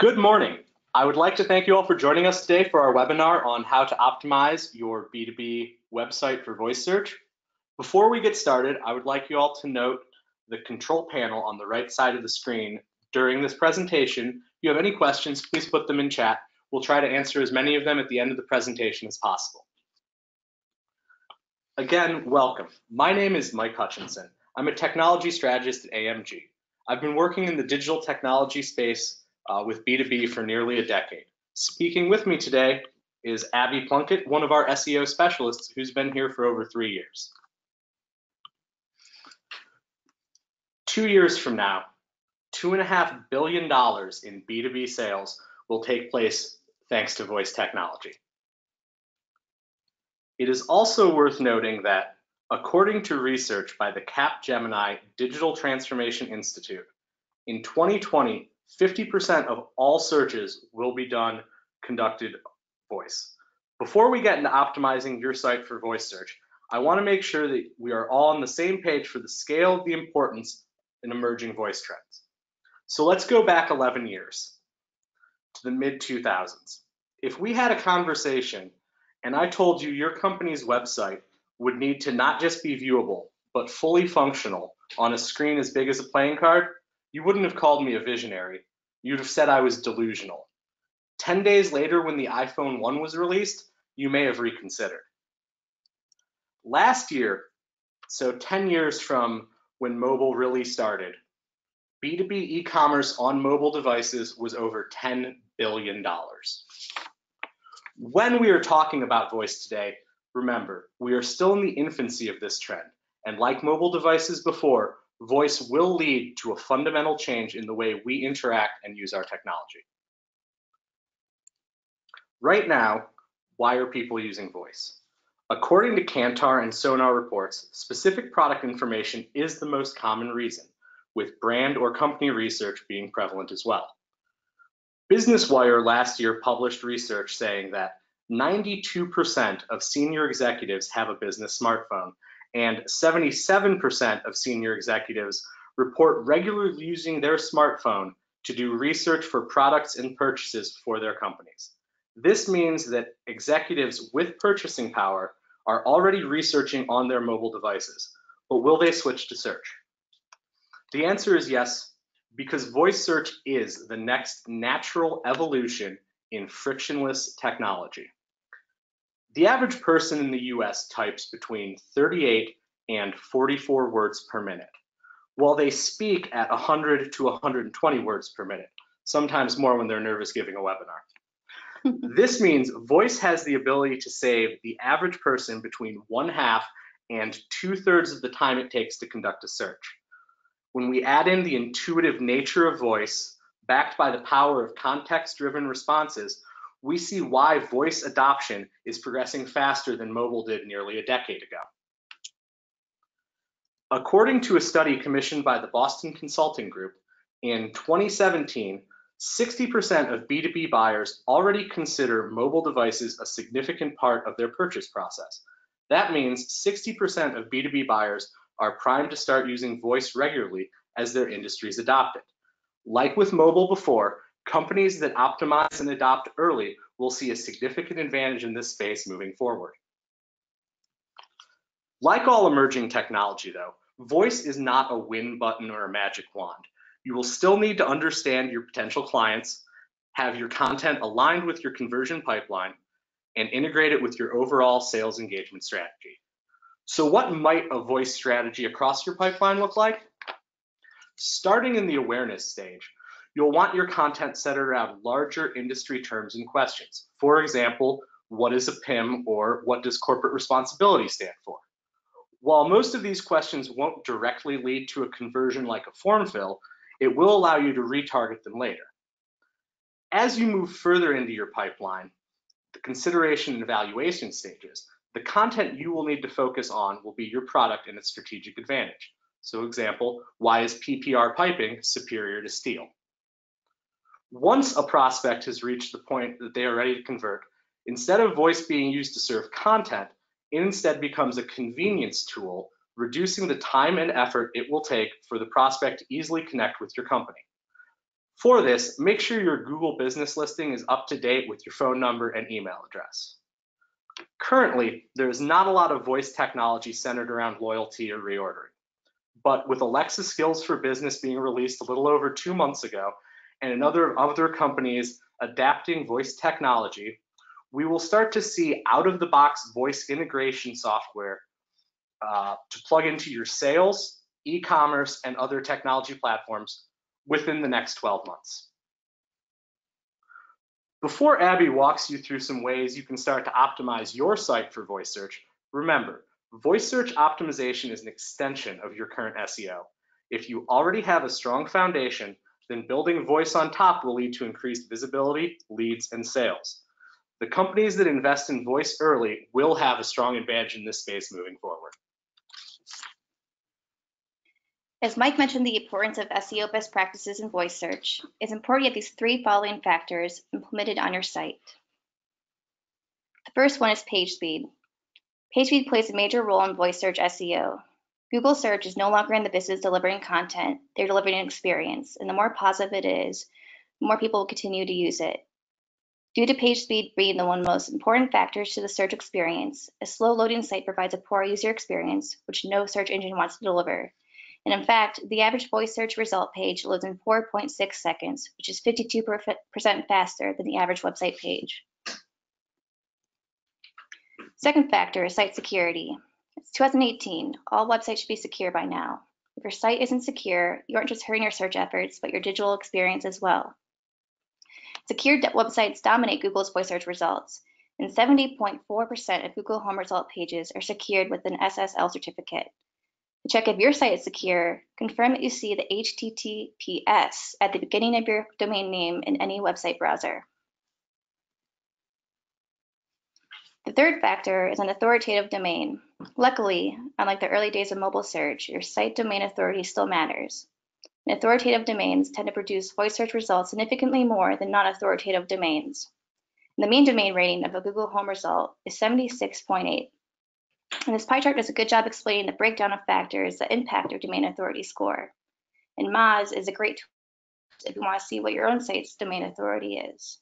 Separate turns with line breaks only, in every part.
Good morning. I would like to thank you all for joining us today for our webinar on how to optimize your B2B website for voice search. Before we get started, I would like you all to note the control panel on the right side of the screen. During this presentation, if you have any questions, please put them in chat. We'll try to answer as many of them at the end of the presentation as possible. Again, welcome. My name is Mike Hutchinson. I'm a technology strategist at AMG. I've been working in the digital technology space with B2B for nearly a decade. Speaking with me today is Abby Plunkett, one of our SEO specialists who's been here for over 3 years. 2 years from now, $2.5 billion in B2B sales will take place thanks to voice technology. It is also worth noting that according to research by the Capgemini Digital Transformation Institute, in 2020, 50% of all searches will be conducted voice. Before we get into optimizing your site for voice search, I want to make sure that we are all on the same page for the scale of the importance in emerging voice trends. So let's go back 11 years to the mid-2000s. If we had a conversation and I told you your company's website would need to not just be viewable, but fully functional on a screen as big as a playing card, you wouldn't have called me a visionary. You'd have said I was delusional. 10 days later, when the iPhone 1 was released, you may have reconsidered. Last year, so 10 years from when mobile really started, B2B e-commerce on mobile devices was over $10 billion. When we are talking about voice today, remember, we are still in the infancy of this trend, and like mobile devices before, voice will lead to a fundamental change in the way we interact and use our technology. Right now, why are people using voice? According to Kantar and Sonar reports, specific product information is the most common reason, with brand or company research being prevalent as well. Business Wire last year published research saying that 92% of senior executives have a business smartphone, and 77% of senior executives report regularly using their smartphone to do research for products and purchases for their companies. This means that executives with purchasing power are already researching on their mobile devices, but will they switch to search? The answer is yes, because voice search is the next natural evolution in frictionless technology. The average person in the US types between 38 and 44 words per minute, while they speak at 100 to 120 words per minute, sometimes more when they're nervous giving a webinar. This means voice has the ability to save the average person between 1/2 and 2/3 of the time it takes to conduct a search. When we add in the intuitive nature of voice, backed by the power of context-driven responses, we see why voice adoption is progressing faster than mobile did nearly a decade ago. According to a study commissioned by the Boston Consulting Group, in 2017, 60% of B2B buyers already consider mobile devices a significant part of their purchase process. That means 60% of B2B buyers are primed to start using voice regularly as their industries adopt it. Like with mobile before, companies that optimize and adopt early will see a significant advantage in this space moving forward. Like all emerging technology though, voice is not a win button or a magic wand. You will still need to understand your potential clients, have your content aligned with your conversion pipeline, and integrate it with your overall sales engagement strategy. So what might a voice strategy across your pipeline look like? Starting in the awareness stage, you'll want your content centered around larger industry terms and questions. For example, what is a PIM, or what does corporate responsibility stand for? While most of these questions won't directly lead to a conversion like a form fill, it will allow you to retarget them later. As you move further into your pipeline, the consideration and evaluation stages, the content you will need to focus on will be your product and its strategic advantage. So example, why is PPR piping superior to steel? Once a prospect has reached the point that they are ready to convert, instead of voice being used to serve content, it instead becomes a convenience tool, reducing the time and effort it will take for the prospect to easily connect with your company. For this, make sure your Google business listing is up to date with your phone number and email address. Currently, there is not a lot of voice technology centered around loyalty or reordering. But with Alexa Skills for Business being released a little over 2 months ago, and other companies adapting voice technology, we will start to see out-of-the-box voice integration software to plug into your sales, e-commerce, and other technology platforms within the next 12 months. Before Abby walks you through some ways you can start to optimize your site for voice search, remember, voice search optimization is an extension of your current SEO. If you already have a strong foundation, then building voice on top will lead to increased visibility, leads, and sales. The companies that invest in voice early will have a strong advantage in this space moving forward.
As Mike mentioned the importance of SEO best practices in voice search, it's important to get these 3 following factors implemented on your site. The first one is page speed. Page speed plays a major role in voice search SEO. Google search is no longer in the business delivering content, they're delivering an experience, and the more positive it is, the more people will continue to use it. Due to page speed being the one of the most important factors to the search experience, a slow loading site provides a poor user experience, which no search engine wants to deliver. And in fact, the average voice search result page loads in 4.6 seconds, which is 52% faster than the average website page. Second factor is site security. It's 2018. All websites should be secure by now. If your site isn't secure, you aren't just hurting your search efforts, but your digital experience as well. Secure websites dominate Google's voice search results, and 70.4% of Google home result pages are secured with an SSL certificate. To check if your site is secure, confirm that you see the HTTPS at the beginning of your domain name in any website browser. The third factor is an authoritative domain. Luckily, unlike the early days of mobile search, your site domain authority still matters. And authoritative domains tend to produce voice search results significantly more than non-authoritative domains. And the mean domain rating of a Google home result is 76.8. And this pie chart does a good job explaining the breakdown of factors that impact your domain authority score. And Moz is a great tool if you want to see what your own site's domain authority is.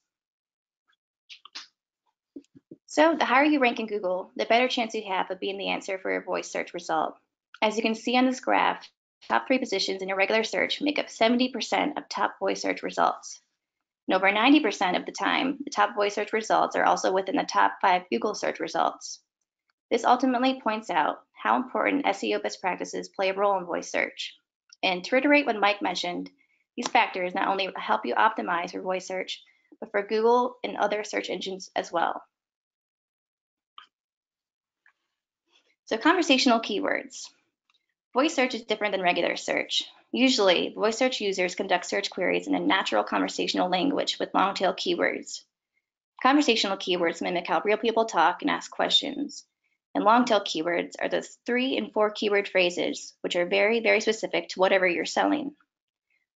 So the higher you rank in Google, the better chance you have of being the answer for your voice search result. As you can see on this graph, top 3 positions in your regular search make up 70% of top voice search results. And over 90% of the time, the top voice search results are also within the top 5 Google search results. This ultimately points out how important SEO best practices play a role in voice search. And to reiterate what Mike mentioned, these factors not only help you optimize your voice search, but for Google and other search engines as well. So conversational keywords. Voice search is different than regular search. Usually, voice search users conduct search queries in a natural conversational language with long-tail keywords. Conversational keywords mimic how real people talk and ask questions. And long-tail keywords are the 3 and 4 keyword phrases, which are very, very specific to whatever you're selling.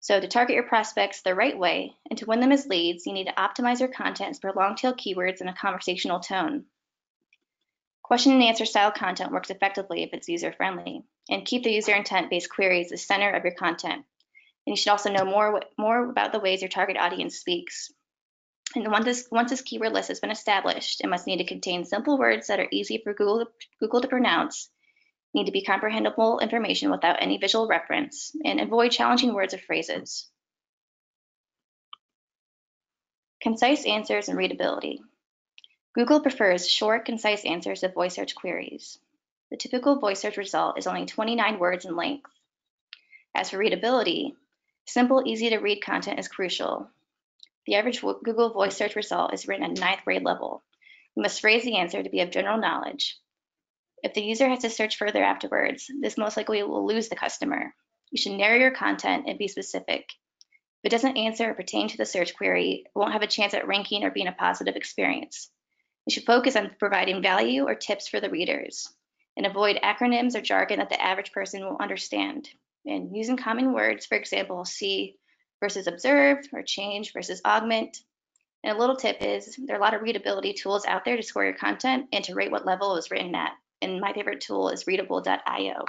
So to target your prospects the right way and to win them as leads, you need to optimize your content for long-tail keywords in a conversational tone. Question and answer style content works effectively if it's user-friendly, and keep the user intent-based queries the center of your content. And you should also know more about the ways your target audience speaks. And once this keyword list has been established, it must need to contain simple words that are easy for Google to pronounce, need to be comprehensible information without any visual reference, and avoid challenging words or phrases. Concise answers and readability. Google prefers short, concise answers to voice search queries. The typical voice search result is only 29 words in length. As for readability, simple, easy to read content is crucial. The average Google voice search result is written at 9th grade level. You must phrase the answer to be of general knowledge. If the user has to search further afterwards, this most likely will lose the customer. You should narrow your content and be specific. If it doesn't answer or pertain to the search query, it won't have a chance at ranking or being a positive experience. You should focus on providing value or tips for the readers, and avoid acronyms or jargon that the average person will understand. And using common words, for example, see versus observe, or change versus augment. And a little tip is there are a lot of readability tools out there to score your content and to rate what level it was written at. And my favorite tool is readable.io.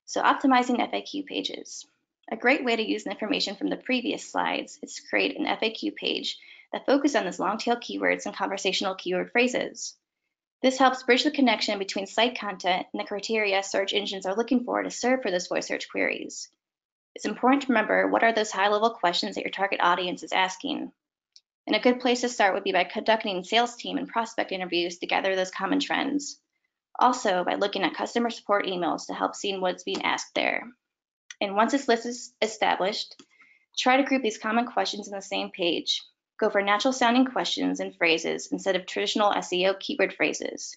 So optimizing FAQ pages. A great way to use the information from the previous slides is to create an FAQ page that focuses on those long-tail keywords and conversational keyword phrases. This helps bridge the connection between site content and the criteria search engines are looking for to serve for those voice search queries. It's important to remember what are those high-level questions that your target audience is asking. And a good place to start would be by conducting sales team and prospect interviews to gather those common trends. Also, by looking at customer support emails to help see what's being asked there. And once this list is established, try to group these common questions in the same page. Go for natural sounding questions and phrases instead of traditional SEO keyword phrases.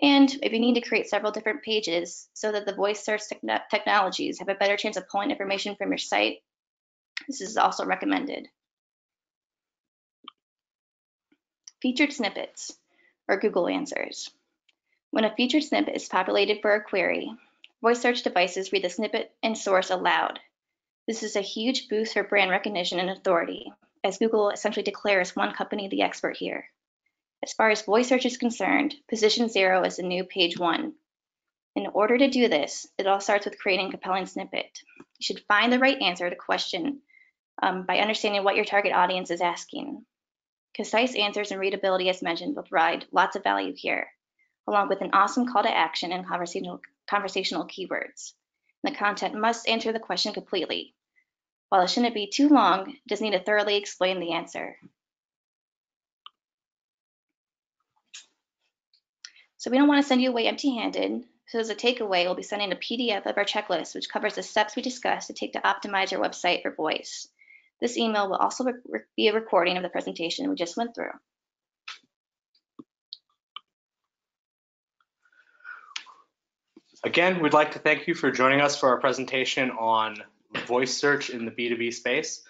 And if you need to create several different pages so that the voice search technologies have a better chance of pulling information from your site, this is also recommended. Featured snippets, or Google Answers. When a featured snippet is populated for a query, voice search devices read the snippet and source aloud. This is a huge boost for brand recognition and authority, as Google essentially declares one company the expert here. As far as voice search is concerned, position 0 is the new page 1. In order to do this, it all starts with creating a compelling snippet. You should find the right answer to question by understanding what your target audience is asking. Concise answers and readability, as mentioned, will provide lots of value here, along with an awesome call to action and conversational keywords. The content must answer the question completely. While it shouldn't be too long, it does need to thoroughly explain the answer. So we don't want to send you away empty-handed. So as a takeaway, we'll be sending a PDF of our checklist, which covers the steps we discussed to take to optimize your website for voice. This email will also be a recording of the presentation we just went through.
Again, we'd like to thank you for joining us for our presentation on voice search in the B2B space.